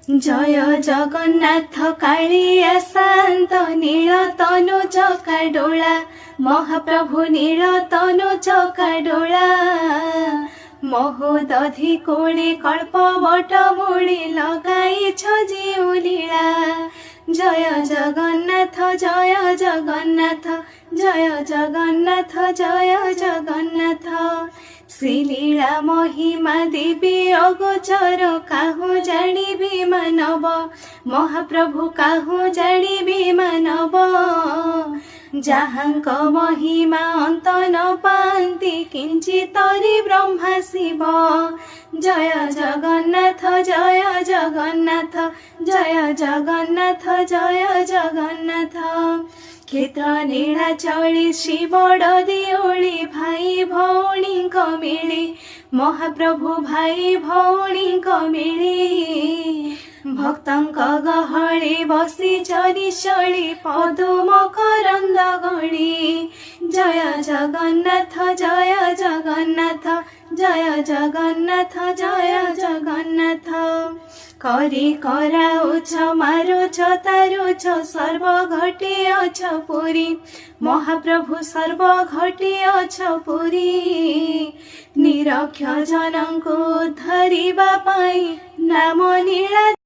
जय जगन्नाथ कालिया शांत नील तनु चकाडोला महाप्रभु नील तनु चकाडोला महोदधि कोणे कल्प बट मूड़ी लगाई जीव लीला जय जगन्नाथ जय जगन्नाथ जय जगन्नाथ जय जगन्नाथ श्रीलीला महिमा देवी अगोचर काहू जानी मानव महाप्रभु काहू जानी मानव जहाँक महिमा अंत न पाती किंचितरी ब्रह्मा शिव जय जगन्नाथ जय जगन्नाथ जय जगन्नाथ जय जगन्नाथ क्षेत्र नीलाचली श्री बड़ देउली भाई भौणी मिली महाप्रभु भाई भौणी मिली भक्तंक गहळे बसी चरी शळी पदुम करंद गणी जय जगन्नाथ जय जगन्नाथ जय जगन्नाथ जय जगन्नाथ करी कराउछ मारुछ तारुछ सर्व घटे अछ पुरी महाप्रभु सर्व घटे अछ पुरी निरक्ष जनଙ୍କୁ ଧରିବା ପାଇଁ ନାମ ନୀଳା